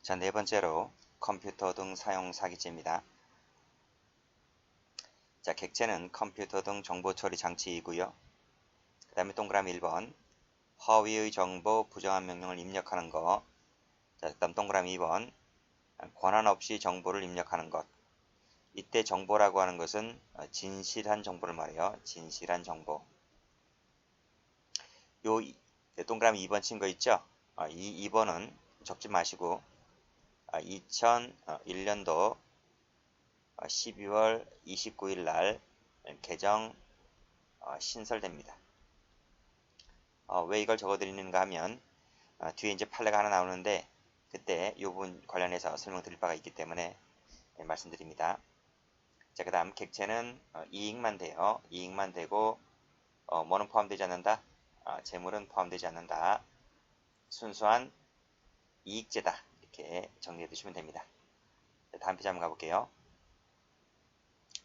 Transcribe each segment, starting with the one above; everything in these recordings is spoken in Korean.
자, 네 번째로 컴퓨터 등 사용 사기죄입니다. 자, 객체는 컴퓨터 등 정보 처리 장치이고요. 그 다음에 동그라미 1번 허위의 정보 부정한 명령을 입력하는 것. 자, 그 다음 동그라미 2번 권한 없이 정보를 입력하는 것. 이때 정보라고 하는 것은 진실한 정보를 말해요. 진실한 정보. 요 동그라미 2번 친 거 있죠? 이 2번은 적지 마시고 2001년도 12월 29일 날 개정 신설됩니다. 왜 이걸 적어드리는가 하면 뒤에 이제 판례가 하나 나오는데 그때 이 부분 관련해서 설명드릴 바가 있기 때문에 말씀드립니다. 자, 그 다음 객체는 이익만 돼요. 이익만 되고 뭐는 포함되지 않는다? 재물은 포함되지 않는다. 순수한 이익제다. 이렇게 정리해 두시면 됩니다. 자, 다음 페이지 한번 가볼게요.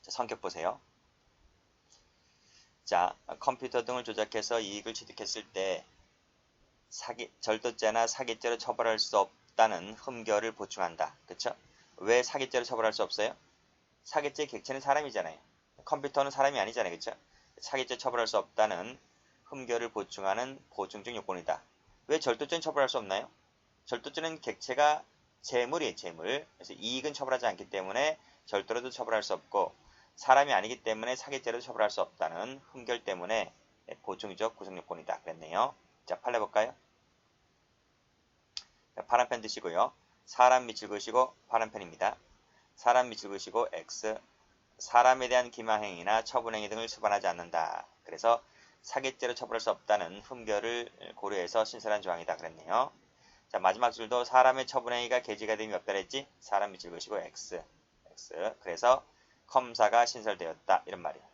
자, 성격 보세요. 자, 컴퓨터 등을 조작해서 이익을 취득했을 때 절도죄나 사기죄로 처벌할 수 없다는 흠결을 보충한다. 그쵸? 왜 사기죄로 처벌할 수 없어요? 사기죄 객체는 사람이잖아요. 컴퓨터는 사람이 아니잖아요. 그쵸? 사기죄 처벌할 수 없다는 흠결을 보충하는 보충적 요건이다. 왜 절도죄는 처벌할 수 없나요? 절도죄는 객체가 재물이에요. 재물. 그래서 이익은 처벌하지 않기 때문에 절도로도 처벌할 수 없고 사람이 아니기 때문에 사기죄로 처벌할 수 없다는 흠결 때문에 보충적 구성요건이다. 그랬네요. 자, 판례 볼까요? 파란 펜 드시고요. 사람 밑을 그으시고 파란 펜입니다. 사람 밑을 그으시고 X. 사람에 대한 기망행위나 처분행위 등을 수반하지 않는다. 그래서 사기죄로 처벌할 수 없다는 흠결을 고려해서 신설한 조항이다. 그랬네요. 자, 마지막 줄도 사람의 처분행위가 개지가 됨이 없다 그랬지? 사람 밑을 그으시고 X. X. 그래서 컴사가 신설되었다. 이런 말이에요.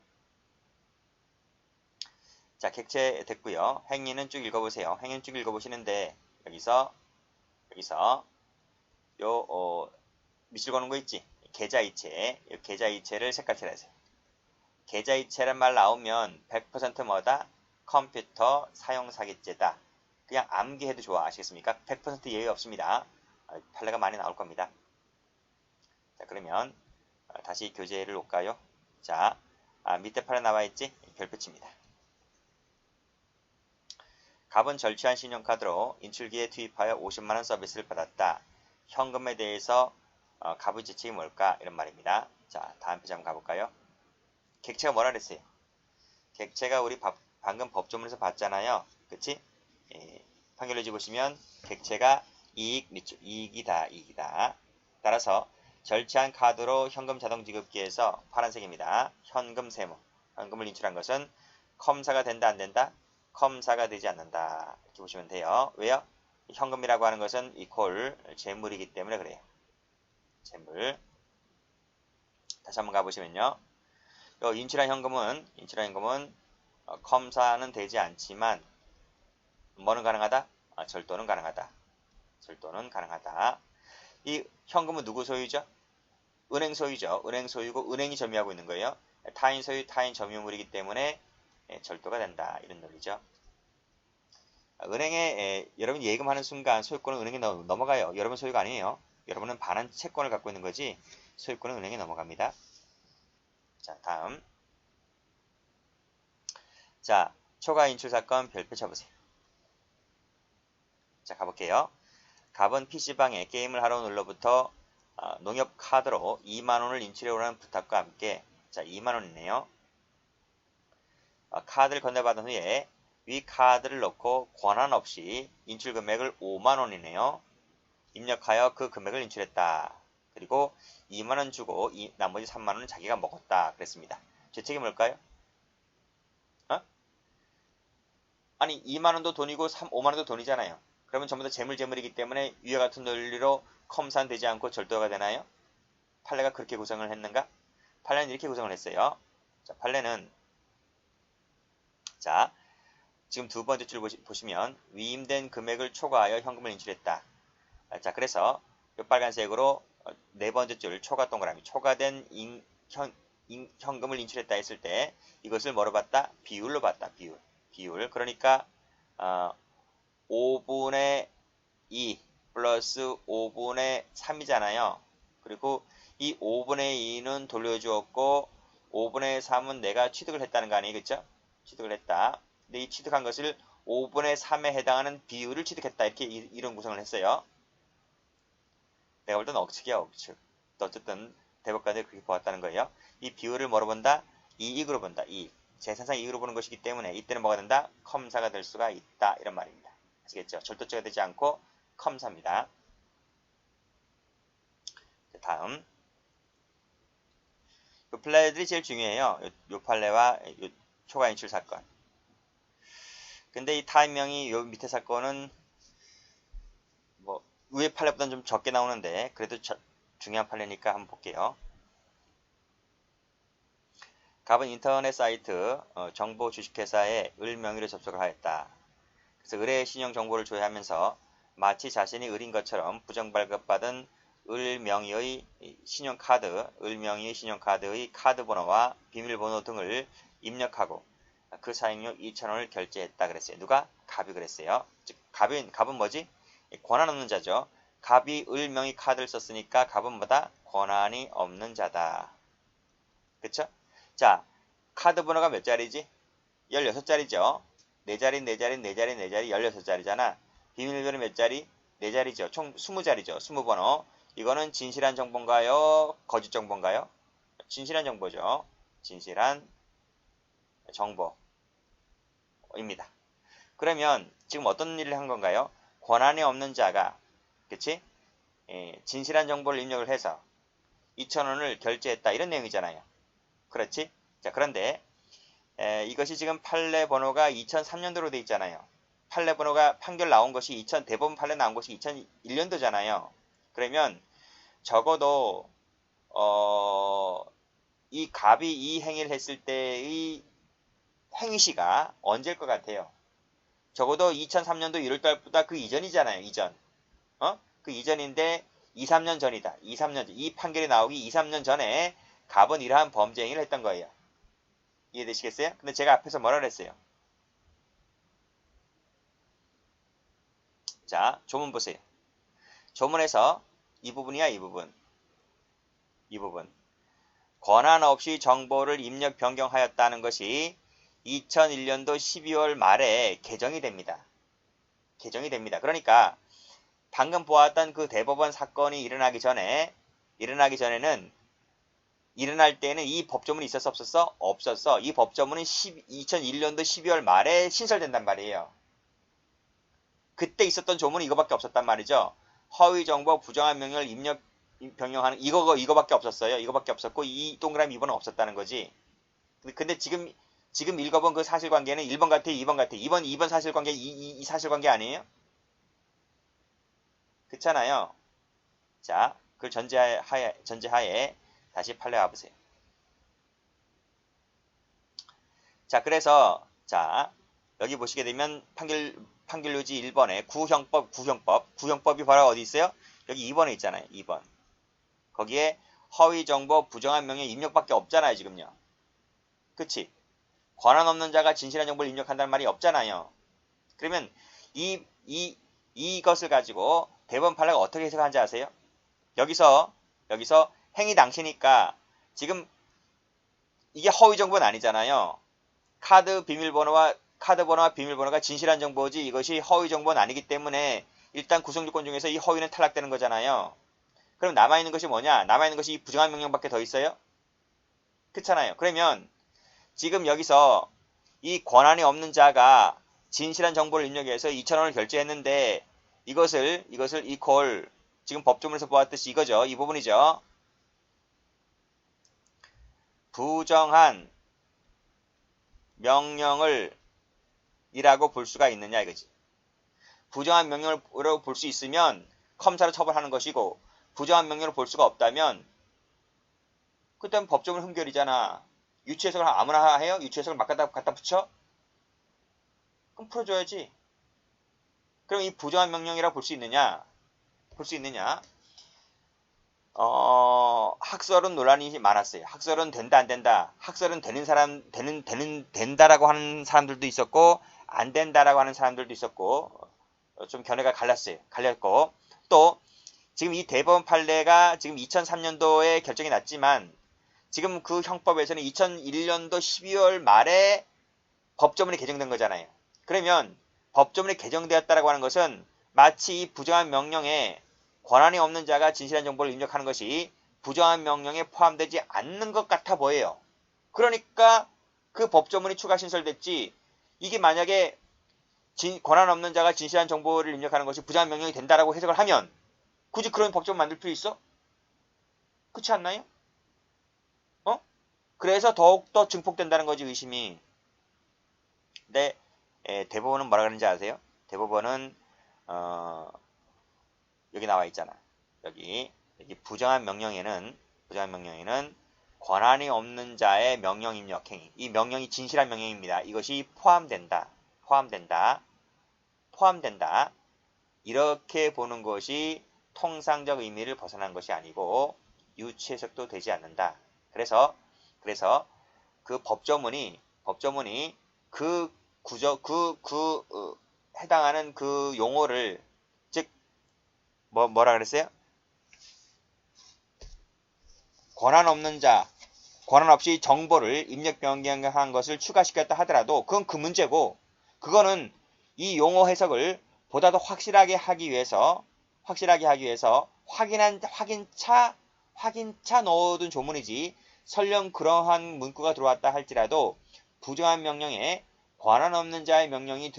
자, 객체 됐고요. 행위는 쭉 읽어보세요. 행위는 쭉 읽어보시는데 여기서 요 밑줄 거는 거 있지? 계좌이체. 이 계좌이체를 색깔칠하세요. 계좌이체란 말 나오면 100% 뭐다? 컴퓨터 사용 사기죄다. 그냥 암기해도 좋아. 아시겠습니까? 100% 예외 없습니다. 판례가 많이 나올 겁니다. 자, 그러면 다시 교재를 놓을까요? 자, 밑에 판에 나와 있지? 별표 칩니다. 갑은 절취한 신용카드로 인출기에 투입하여 50만원 서비스를 받았다. 현금에 대해서 갑의 지책이 뭘까? 이런 말입니다. 자, 다음 페이지 한번 가볼까요? 객체가 뭐라 그랬어요? 객체가 우리 방금 법조문에서 봤잖아요. 그치? 판결문지 보시면 객체가 이익이다. 이익이다. 따라서 절취한 카드로 현금 자동 지급기에서 파란색입니다. 현금 세무. 현금을 인출한 것은 컴사가 된다 안 된다? 컴사가 되지 않는다. 이렇게 보시면 돼요. 왜요? 현금이라고 하는 것은 이퀄 재물이기 때문에 그래요. 재물. 다시 한번 가보시면요. 인출한 현금은 컴사는 되지 않지만 뭐는 가능하다? 절도는 가능하다. 절도는 가능하다. 이 현금은 누구 소유죠? 은행 소유죠. 은행 소유고 은행이 점유하고 있는 거예요. 타인 소유, 타인 점유물이기 때문에 절도가 된다. 이런 논리죠. 은행에 여러분이 예금하는 순간 소유권은 은행에 넘어가요. 여러분 소유가 아니에요. 여러분은 반환 채권을 갖고 있는 거지 소유권은 은행에 넘어갑니다. 자, 다음. 자, 초과 인출 사건 별표 쳐보세요. 자, 가볼게요. 갑은 PC방에 게임을 하러 온 을로부터 농협 카드로 2만원을 인출해오라는 부탁과 함께 자, 2만원이네요. 카드를 건네받은 후에 위 카드를 넣고 권한 없이 인출 금액을 5만원이네요. 입력하여 그 금액을 인출했다. 그리고 2만원 주고 나머지 3만원은 자기가 먹었다. 그랬습니다. 죄책이 뭘까요? 아니 2만원도 돈이고 5만원도 돈이잖아요. 그러면 전부 다 재물이기 때문에 위와 같은 논리로 컴산되지 않고 절도가 되나요? 판례가 그렇게 구성을 했는가? 판례는 이렇게 구성을 했어요. 자, 판례는 자, 지금 두 번째 줄 보시면 위임된 금액을 초과하여 현금을 인출했다. 자, 그래서 이 빨간색으로 네 번째 줄 초과 동그라미 초과된 현금을 인출했다 했을 때 이것을 뭐로 봤다? 비율로 봤다. 비율. 그러니까 5분의 2 플러스 5분의 3이잖아요. 그리고 이 5분의 2는 돌려주었고 5분의 3은 내가 취득을 했다는 거 아니에요? 그쵸? 취득을 했다. 근데 이 취득한 것을 5분의 3에 해당하는 비율을 취득했다. 이렇게 이런 구성을 했어요. 내가 볼 때는 억측이야, 억측. 어쨌든 대법관들이 그렇게 보았다는 거예요. 이 비율을 뭐로 본다? 이익으로 본다. 이익. 재산상 이익으로 보는 것이기 때문에 이때는 뭐가 된다? 컴사가 될 수가 있다. 이런 말입니다. 아시겠죠? 절도죄가 되지 않고 컴사입니다. 다음. 이 판례들이 제일 중요해요. 요 판례와 요 초과 인출 사건. 근데 이 타임명이 요 밑에 사건은 뭐 위에 판례보다는 좀 적게 나오는데 그래도 중요한 판례니까 한번 볼게요. 갑은 인터넷 사이트 정보 주식회사에 을 명의로 접속을 하였다. 그래서 을의 신용 정보를 조회하면서 마치 자신이 을인 것처럼 부정 발급받은 을 명의의 신용카드, 을 명의의 신용카드의 카드 번호와 비밀번호 등을 입력하고 그 사용료 2,000원을 결제했다 그랬어요. 누가? 갑이 그랬어요. 즉 갑은 뭐지? 권한 없는 자죠. 갑이 을 명의 카드를 썼으니까 갑은 뭐다? 권한이 없는 자다. 그쵸? 자, 카드 번호가 몇 자리지? 16자리죠. 4자리, 4자리, 4자리, 4자리, 16자리잖아. 비밀번호 몇 자리? 4자리죠. 총 20자리죠. 20번호. 이거는 진실한 정보인가요? 거짓 정보인가요? 진실한 정보죠. 진실한 정보입니다. 그러면 지금 어떤 일을 한 건가요? 권한이 없는 자가, 그치? 진실한 정보를 입력을 해서 2,000원을 결제했다. 이런 내용이잖아요. 그렇지? 자, 그런데 이것이 지금 판례 번호가 2003년도로 돼 있잖아요. 판례 번호가 판결 나온 것이 대법원 판례 나온 것이 2001년도잖아요. 그러면 적어도 이 갑이 이 행위를 했을 때의 행위시가 언제일 것 같아요? 적어도 2003년도 1월달보다 그 이전이잖아요. 이전. 그 이전인데 2, 3년 전이다. 2, 3년 전. 이 판결이 나오기 2, 3년 전에 갑은 이러한 범죄 행위를 했던 거예요. 이해되시겠어요? 근데 제가 앞에서 뭐라 그랬어요? 자, 조문 보세요. 조문에서 이 부분이야, 이 부분. 이 부분. 권한 없이 정보를 입력 변경하였다는 것이 2001년도 12월 말에 개정이 됩니다. 개정이 됩니다. 그러니까 방금 보았던 그 대법원 사건이 일어나기 전에는 일어날 때는 이 법조문이 있었어 없었어? 없었어. 이 법조문은 2001년도 12월 말에 신설된단 말이에요. 그때 있었던 조문은 이거밖에 없었단 말이죠. 허위 정보 부정한 명령을 입력 변경하는 이거밖에 없었어요. 이거밖에 없었고 이 동그라미 2번은 없었다는 거지. 근데 지금 읽어본 그 사실관계는 1번 같아, 2번 같아. 2번 사실관계 이 사실관계 아니에요? 그렇잖아요. 자, 그걸 전제하에 다시 판례 와보세요. 자, 그래서 자 여기 보시게 되면 판결료지 1번에 구형법이 바로 어디 있어요? 여기 2번에 있잖아요. 2번. 거기에 허위 정보 부정한 명령 입력밖에 없잖아요. 지금요. 그치? 권한 없는 자가 진실한 정보를 입력한다는 말이 없잖아요. 그러면 이것을 가지고 대법원 판례가 어떻게 해석하는지 아세요? 여기서 행위 당시니까 지금 이게 허위 정보는 아니잖아요. 카드 번호와 비밀번호가 진실한 정보지 이것이 허위 정보는 아니기 때문에 일단 구성조건 중에서 이 허위는 탈락되는 거잖아요. 그럼 남아있는 것이 뭐냐? 남아있는 것이 부정한 명령밖에 더 있어요? 그렇잖아요. 그러면 지금 여기서 이 권한이 없는 자가 진실한 정보를 입력해서 2,000원을 결제했는데 이것을 이퀄 지금 법조문에서 보았듯이 이거죠. 이 부분이죠. 부정한 명령을 이라고 볼 수가 있느냐 이거지. 부정한 명령으로 볼 수 있으면 컴사로 처벌하는 것이고 부정한 명령으로 볼 수가 없다면 그땐 법조문 흠결이잖아. 유추해석을 아무나 해요? 유추해석을 막 갖다 붙여? 그럼 풀어줘야지. 그럼 이 부정한 명령이라고 볼 수 있느냐? 학설은 논란이 많았어요. 학설은 된다 안 된다. 학설은 된다라고 하는 사람들도 있었고 안 된다라고 하는 사람들도 있었고 좀 견해가 갈렸고 또 지금 이 대법원 판례가 지금 2003년도에 결정이 났지만 지금 그 형법에서는 2001년도 12월 말에 법조문이 개정된 거잖아요. 그러면 법조문이 개정되었다라고 하는 것은 마치 이 부정한 명령에 권한이 없는 자가 진실한 정보를 입력하는 것이 부정한 명령에 포함되지 않는 것 같아 보여요. 그러니까 그 법조문이 추가 신설됐지, 이게 만약에 권한 없는 자가 진실한 정보를 입력하는 것이 부정한 명령이 된다라고 해석을 하면 굳이 그런 법조문 만들 필요 있어? 그렇지 않나요? 그래서 더욱더 증폭된다는 거지, 의심이. 근데 대법원은 뭐라 그러는지 아세요? 대법원은 여기 나와 있잖아. 여기 부정한 명령에는 권한이 없는 자의 명령 입력 행위, 이 명령이 진실한 명령입니다. 이것이 포함된다. 이렇게 보는 것이 통상적 의미를 벗어난 것이 아니고 유추 해석도 되지 않는다. 그래서 그 법조문이 그 해당하는 그 용어를, 즉 뭐라 그랬어요? 권한 없는 자, 권한 없이 정보를 입력 변경한 것을 추가시켰다 하더라도 그건 그 문제고, 그거는 이 용어 해석을 보다 더 확실하게 하기 위해서 확인차 넣어둔 조문이지, 설령 그러한 문구가 들어왔다 할지라도 부정한 명령에 권한 없는 자의 명령이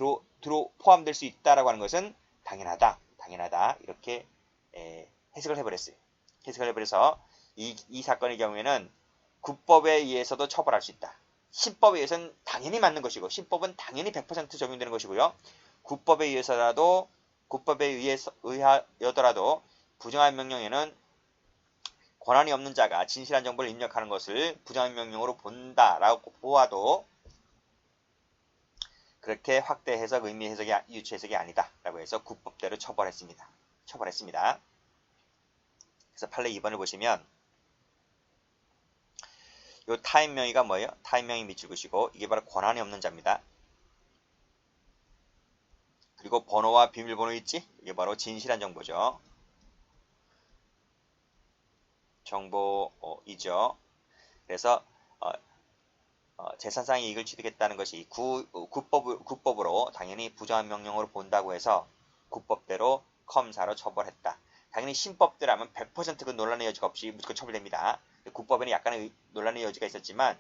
포함될 수 있다라고 하는 것은 당연하다. 이렇게 해석을 해버렸어요. 해석을 해버려서 이 사건의 경우에는 국법에 의해서도 처벌할 수 있다. 신법에 의해서는 당연히 맞는 것이고, 신법은 당연히 100% 적용되는 것이고요. 국법에 의하여더라도 부정한 명령에는 권한이 없는 자가 진실한 정보를 입력하는 것을 부정한 명령으로 본다라고 보아도 그렇게 확대 해석, 의미 해석이, 유추 해석이 아니다라고 해서 국법대로 처벌했습니다. 그래서 판례 2번을 보시면 요 타인명의가 뭐예요? 타인명의 밑줄 그시고 이게 바로 권한이 없는 자입니다. 그리고 번호와 비밀번호 있지? 이게 바로 진실한 정보죠. 정보이죠. 그래서 재산상의 이익을 취득했다는 것이 국법으로 당연히 부정한 명령으로 본다고 해서 국법대로 컴사로 처벌했다. 당연히 신법대라면 100% 그 논란의 여지가 없이 무조건 처벌됩니다. 국법에는 약간의 논란의 여지가 있었지만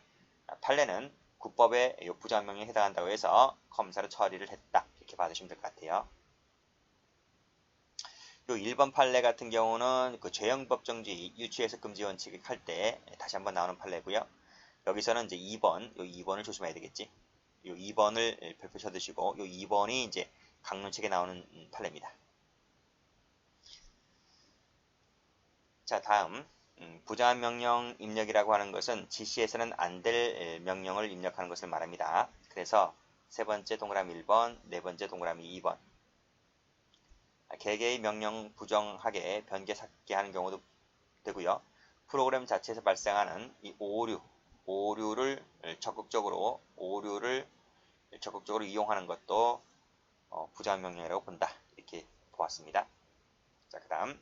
판례는 국법에 부정한 명령에 해당한다고 해서 컴사로 처리를 했다. 이렇게 받으시면 될 것 같아요. 요 1번 판례 같은 경우는 그 죄형법정지 유추해석 금지 원칙을 할 때 다시 한번 나오는 판례고요. 여기서는 이제 2번을 조심해야 되겠지. 요 2번을 별표 쳐두시고, 요 2번이 이제 강론책에 나오는 판례입니다. 자, 다음 부정한 명령 입력이라고 하는 것은 지시에서는 안 될 명령을 입력하는 것을 말합니다. 그래서 세 번째 동그라미 1번, 네 번째 동그라미 2번. 개개의 명령 부정하게 변개 삭게 하는 경우도 되고요. 프로그램 자체에서 발생하는 이 오류를 적극적으로 이용하는 것도 부정한 명령이라고 본다. 이렇게 보았습니다. 자, 그 다음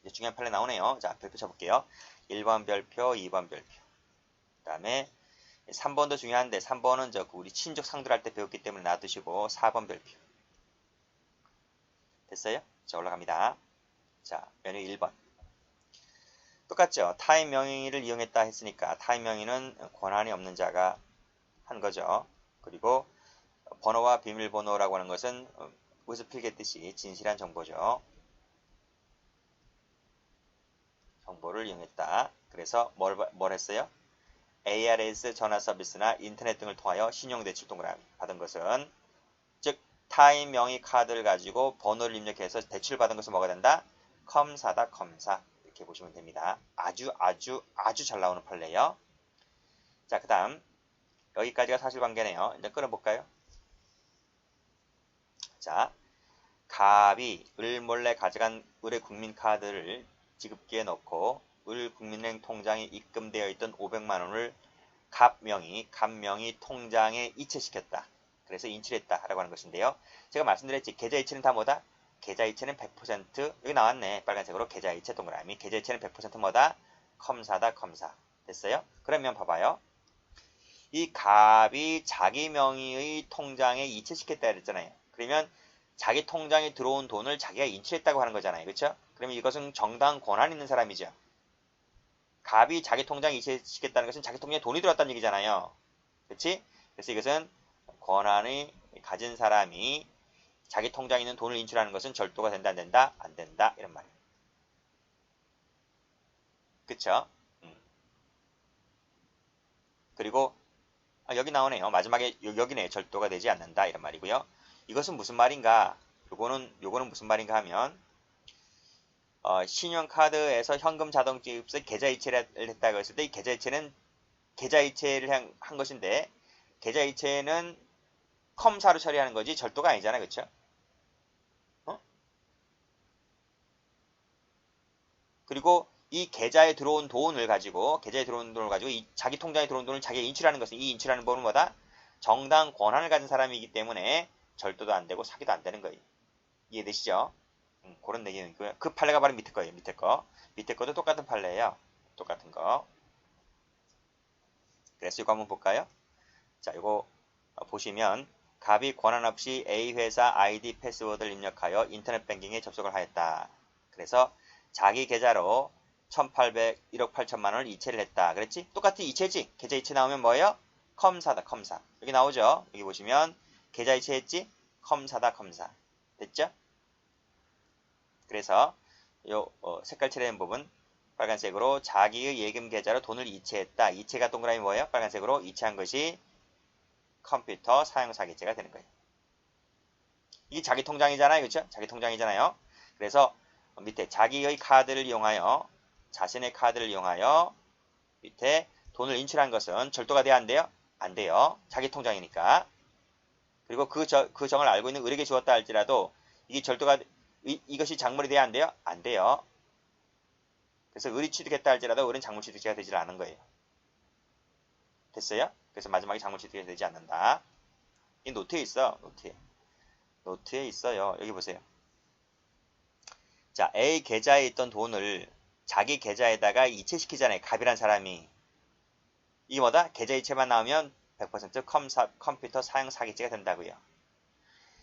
이제 중요한 판례 나오네요. 자, 별표 쳐볼게요. 1번 별표, 2번 별표. 그 다음에 3번도 중요한데 3번은 우리 친족 상들할 때 배웠기 때문에 놔두시고 4번 별표. 됐어요? 자, 올라갑니다. 자, 메뉴 1번. 똑같죠? 타인 명의를 이용했다 했으니까 타인 명의는 권한이 없는 자가 한 거죠. 그리고 번호와 비밀번호라고 하는 것은 여기서 필겠듯이 진실한 정보죠. 정보를 이용했다. 그래서 뭘 했어요? ARS 전화 서비스나 인터넷 등을 통하여 신용대출 동그라미 받은 것은, 즉 타인 명의 카드를 가지고 번호를 입력해서 대출 받은 것은 뭐가 된다? 컴사다. 컴사. 이렇게 보시면 됩니다. 아주 잘 나오는 판례예요. 자, 그 다음 여기까지가 사실관계네요. 이제 끊어볼까요? 자, 갑이 을 몰래 가져간 을의 국민카드를 지급기에 넣고 을 국민은행 통장에 입금되어 있던 500만원을 갑명의 통장에 이체시켰다. 그래서 인출했다 라고 하는 것인데요. 제가 말씀드렸지, 계좌 이체는 다 뭐다? 계좌이체는 100% 여기 나왔네. 빨간색으로 계좌이체 동그라미. 계좌이체는 100% 뭐다? 컴사다 컴사. 됐어요? 그러면 봐봐요. 이 갑이 자기 명의의 통장에 이체시켰다 그랬잖아요. 그러면 자기 통장에 들어온 돈을 자기가 인출했다고 하는 거잖아요. 그렇죠? 그러면 이것은 정당 권한 있는 사람이죠. 갑이 자기 통장에 이체시켰다는 것은 자기 통장에 돈이 들어왔다는 얘기잖아요. 그렇지? 그래서 이것은 권한이 가진 사람이 자기 통장에 있는 돈을 인출하는 것은 절도가 된다 안 된다? 안 된다. 이런 말이에요. 그쵸? 그리고 여기 나오네요. 마지막에 여기네. 절도가 되지 않는다. 이런 말이고요. 이것은 무슨 말인가? 요거는 무슨 말인가 하면 신용카드에서 현금 자동 지급세 계좌이체를 했다고 했을 때 이 계좌이체는 계좌이체를 한 것인데 계좌이체는 컴사로 처리하는 거지 절도가 아니잖아요. 그쵸? 그리고 이 계좌에 들어온 돈을 가지고 이 자기 통장에 들어온 돈을 자기가 인출하는 것은 이 인출하는 법은 뭐다? 정당 권한을 가진 사람이기 때문에 절도도 안 되고 사기도 안 되는 거예요. 이해되시죠? 그런 내용이고요. 그 판례가 바로 밑에 거예요. 밑에 거. 밑에 것도 똑같은 판례예요. 똑같은 거. 그래서 이거 한번 볼까요? 자, 이거 보시면 갑이 권한 없이 A 회사 아이디 패스워드를 입력하여 인터넷 뱅킹에 접속을 하였다. 그래서 자기 계좌로 1,800, 1억 8천만 원을 이체를 했다. 그랬지? 똑같이 이체지? 계좌 이체 나오면 뭐예요? 컴사다, 컴사. 여기 나오죠? 여기 보시면 계좌 이체했지? 컴사다, 컴사. 됐죠? 그래서 요 색깔 칠해낸 부분 빨간색으로 자기의 예금 계좌로 돈을 이체했다. 이체가 동그라미 뭐예요? 빨간색으로 이체한 것이 컴퓨터 사용 사기죄가 되는 거예요. 이게 자기 통장이잖아요. 그렇죠? 자기 통장이잖아요. 그래서 밑에 자기의 카드를 이용하여 자신의 카드를 이용하여 밑에 돈을 인출한 것은 절도가 돼야 안 돼요? 안 돼요. 자기 통장이니까. 그리고 그 정을 알고 있는 을에게 주었다 할지라도 이게 절도가 이것이 작물이 돼야 안 돼요? 안 돼요. 그래서 을이 취득했다 할지라도 을은 작물 취득자가 되질 않은 거예요. 됐어요? 그래서 마지막에 작물 취득이 되지 않는다. 이 노트에 있어. 노트에 있어요. 여기 보세요. 자, A 계좌에 있던 돈을 자기 계좌에다가 이체시키잖아요. 갑이란 사람이. 이게 뭐다? 계좌 이체만 나오면 100% 컴퓨터 사용 사기죄가 된다고요.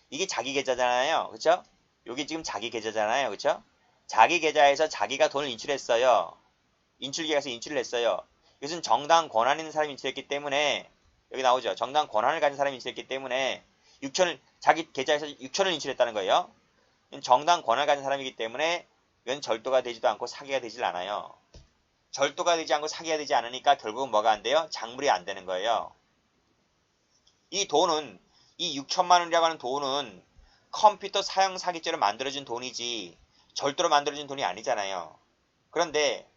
이게 자기 계좌잖아요. 그쵸? 여기 지금 자기 계좌잖아요. 그쵸? 자기 계좌에서 자기가 돈을 인출했어요. 인출기에 가서 인출을 했어요. 이것은 정당 권한 있는 사람이 인출했기 때문에 여기 나오죠. 정당 권한을 가진 사람이 인출했기 때문에 6천을 자기 계좌에서 6천을 인출했다는 거예요. 정당 권한을 가진 사람이기 때문에 이건 절도가 되지도 않고 사기가 되질 않아요. 절도가 되지 않고 사기가 되지 않으니까 결국은 뭐가 안 돼요? 작물이 안 되는 거예요. 이 돈은 이 6천만 원이라고 하는 돈은 컴퓨터 사용 사기죄로 만들어진 돈이지 절도로 만들어진 돈이 아니잖아요. 그런데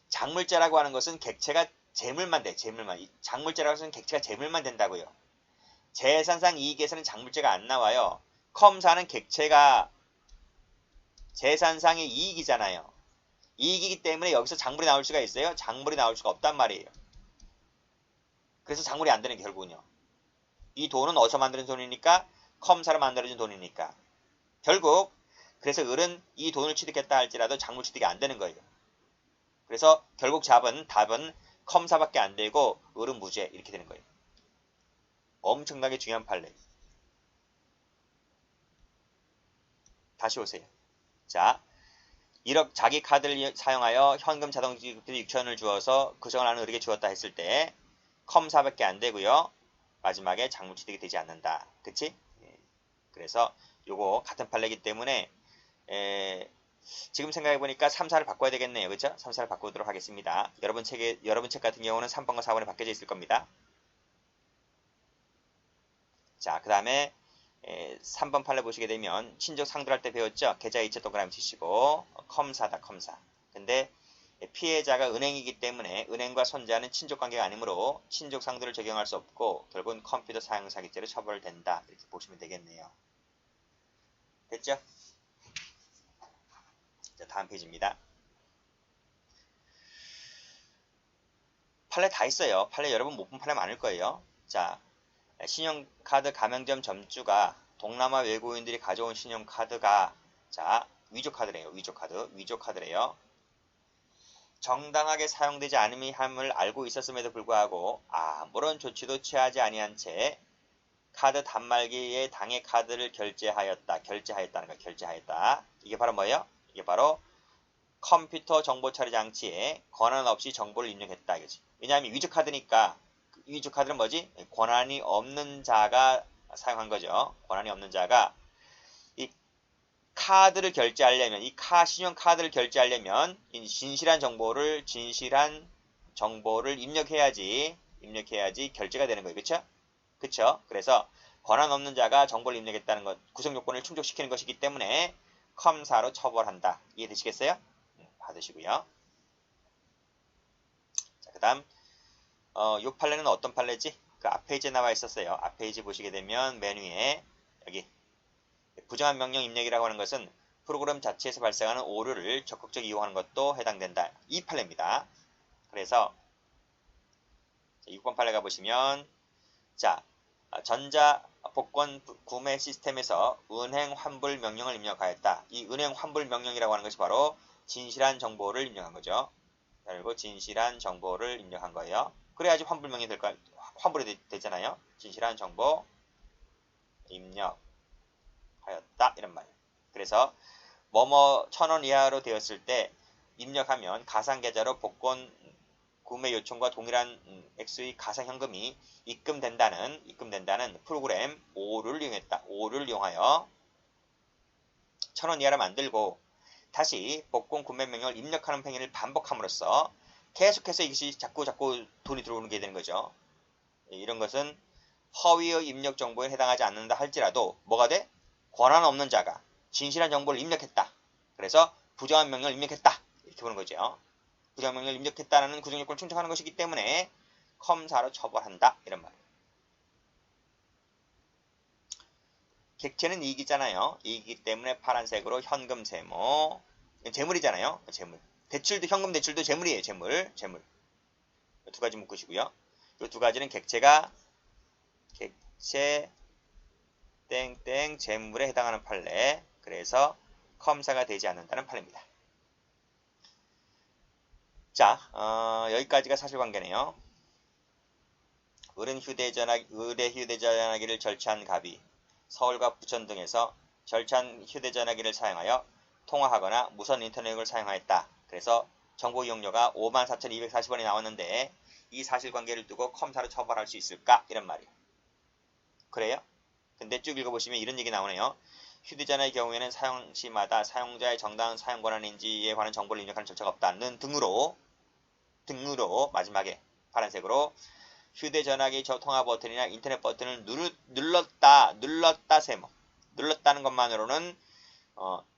작물죄라고 하는 것은 객체가 재물만 돼. 재물만. 작물죄라고 해서는 객체가 재물만 된다고요. 재산상 이익에서는 작물죄가 안 나와요. 컴사는 객체가 재산상의 이익이잖아요. 이익이기 때문에 여기서 작물이 나올 수가 있어요? 작물이 나올 수가 없단 말이에요. 그래서 작물이 안 되는 게 결국은요. 이 돈은 어디서 만드는 돈이니까? 컴사로 만들어진 돈이니까. 결국 그래서 을은 이 돈을 취득했다 할지라도 작물 취득이 안 되는 거예요. 그래서 결국 답은 컴사밖에 안 되고 을은 무죄 이렇게 되는 거예요. 엄청나게 중요한 판례. 다시 오세요. 자, 1억 자기 카드를 사용하여 현금 자동 지급비 6천을 주어서 그 정을 아는 을에게 주었다 했을 때 컴사밖에 안 되고요. 마지막에 작물 취득이 되지 않는다. 그치? 그래서 요거 같은 판례이기 때문에 지금 생각해보니까 3, 4를 바꿔야 되겠네요. 그쵸? 3, 4를 바꾸도록 하겠습니다. 여러분 책 같은 경우는 3번과 4번에 바뀌어져 있을 겁니다. 자, 그 다음에 3번 판례 보시게 되면 친족 상도할 때 배웠죠? 계좌 이체 동그라미 치시고 컴사다 컴사. 근데 피해자가 은행이기 때문에 은행과 손자는 친족 관계가 아니므로 친족 상도를 적용할 수 없고 결국은 컴퓨터 사용 사기죄로 처벌된다. 이렇게 보시면 되겠네요. 됐죠? 자, 다음 페이지입니다. 판례 다 있어요. 판례 여러분 못 본 판례 많을 거예요. 자, 신용카드 가맹점 점주가 동남아 외국인들이 가져온 신용카드가 자 위조카드래요. 위조카드래요. 정당하게 사용되지 않음을 알고 있었음에도 불구하고 아무런 조치도 취하지 아니한 채 카드 단말기에 당해 카드를 결제하였다는 거. 결제하였다. 이게 바로 뭐예요? 이게 바로 컴퓨터 정보 처리 장치에 권한 없이 정보를 입력했다 이거지. 왜냐하면 위조카드니까 위조카드는 뭐지? 권한이 없는 자가 사용한 거죠. 권한이 없는 자가 이 카드를 결제하려면 신용카드를 결제하려면 진실한 정보를 입력해야지 결제가 되는 거예요. 그쵸? 그쵸? 그래서 권한 없는 자가 정보를 입력했다는 것, 구성 요건을 충족시키는 것이기 때문에 컴사로 처벌한다. 이해되시겠어요? 받으시고요. 자, 그 다음 요 판례는 어떤 판례지? 그 앞 페이지에 나와 있었어요. 앞 페이지 보시게 되면 메뉴에 여기 부정한 명령 입력이라고 하는 것은 프로그램 자체에서 발생하는 오류를 적극적으로 이용하는 것도 해당된다. 이 판례입니다. 그래서 6번 판례 가보시면 자 전자 복권 구매 시스템에서 은행 환불 명령을 입력하였다. 이 은행 환불 명령이라고 하는 것이 바로 진실한 정보를 입력한 거죠. 그리고 진실한 정보를 입력한 거예요. 그래야지 환불 명령이 환불이 되잖아요. 진실한 정보 입력하였다 이런 말이에요. 그래서 뭐뭐 1,000원 이하로 되었을 때 입력하면 가상계좌로 복권 구매 요청과 동일한 액수의 가상현금이 입금된다는 프로그램 오류를 이용했다. 오류를 이용하여 1,000원 이하로 만들고 다시 복권 구매 명령을 입력하는 행위를 반복함으로써 계속해서 이것이 자꾸 돈이 들어오게 되는 거죠. 이런 것은 허위의 입력 정보에 해당하지 않는다 할지라도 뭐가 돼? 권한 없는 자가 진실한 정보를 입력했다. 그래서 부정한 명령을 입력했다. 이렇게 보는 거죠. 부정한 명령을 입력했다는 구성요건을 충족하는 것이기 때문에 컴사로 처벌한다. 이런 말이에요. 객체는 이익이잖아요. 이익이기 때문에 파란색으로 현금 세모. 재물이잖아요. 재물. 대출도 현금 대출도 재물이에요. 재물. 두 가지 묶으시고요. 이 두 가지는 객체 땡땡 재물에 해당하는 판례. 그래서 컴사가 되지 않는다는 판례입니다. 자, 여기까지가 사실관계네요. 의뢰 휴대전화기를 절취한 갑이 서울과 부천 등에서 절취한 휴대전화기를 사용하여 통화하거나 무선 인터넷을 사용하였다. 그래서 정보 이용료가 54,240원이 나왔는데 이 사실관계를 두고 컴사로 처벌할 수 있을까? 이런 말이에요. 그래요? 근데 쭉 읽어보시면 이런 얘기 나오네요. 휴대전화의 경우에는 사용 시마다 사용자의 정당한 사용 권한인지에 관한 정보를 입력하는 절차가 없다는 등으로 마지막에 파란색으로 휴대전화기 통화 버튼이나 인터넷 버튼을 눌렀다 세모. 눌렀다는 것만으로는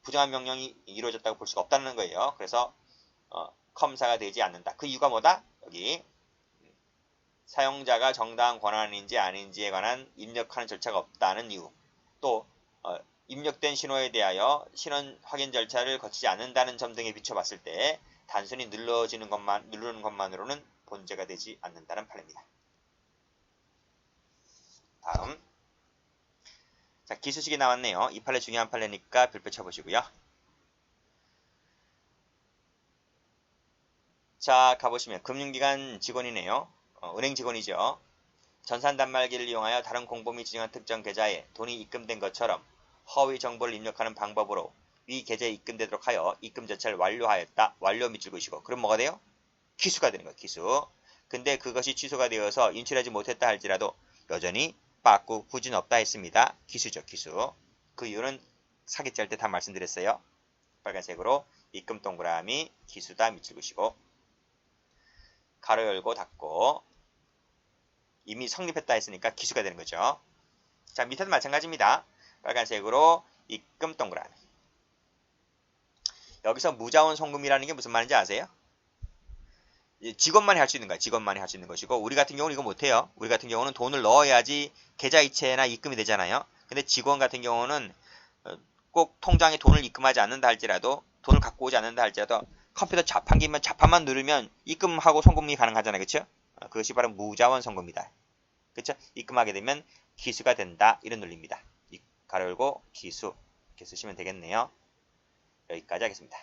부정한 명령이 이루어졌다고 볼 수가 없다는 거예요. 그래서 컴사가 되지 않는다. 그 이유가 뭐다? 여기 사용자가 정당한 권한인지 아닌지에 관한 입력하는 절차가 없다는 이유. 또 입력된 신호에 대하여 신원 확인 절차를 거치지 않는다는 점 등에 비춰봤을 때 단순히 누르는 것만으로는 본죄가 되지 않는다는 판례입니다. 다음. 자, 기수식이 나왔네요. 이 판례 중요한 판례니까 별표 쳐보시고요. 자, 가보시면 금융기관 직원이네요. 은행 직원이죠. 전산 단말기를 이용하여 다른 공범이 지정한 특정 계좌에 돈이 입금된 것처럼 허위 정보를 입력하는 방법으로 위 계좌에 입금되도록 하여 입금 절차를 완료하였다. 완료 밑줄 그으시고. 그럼 뭐가 돼요? 기수가 되는 거예요. 기수. 근데 그것이 취소가 되어서 인출하지 못했다 할지라도 여전히 빠꾸 후진 없다 했습니다. 기수죠. 기수. 그 이유는 사기죄 할 때 다 말씀드렸어요. 빨간색으로 입금 동그라미 기수다 밑줄 그으시고 가로 열고 닫고 이미 성립했다 했으니까 기수가 되는 거죠. 자, 밑에도 마찬가지입니다. 빨간색으로 입금 동그라미. 여기서 무자원 송금이라는 게 무슨 말인지 아세요? 직원만이 할 수 있는 거야. 직원만이 할 수 있는 것이고 우리 같은 경우는 이거 못해요. 우리 같은 경우는 돈을 넣어야지 계좌이체나 입금이 되잖아요. 근데 직원 같은 경우는 꼭 통장에 돈을 입금하지 않는다 할지라도 돈을 갖고 오지 않는다 할지라도 컴퓨터 자판기만 자판만 누르면 입금하고 송금이 가능하잖아요. 그렇죠? 그것이 바로 무자원 송금이다. 그렇죠? 입금하게 되면 기수가 된다. 이런 논리입니다. 가로 열고 기수 이렇게 쓰시면 되겠네요. 여기까지 하겠습니다.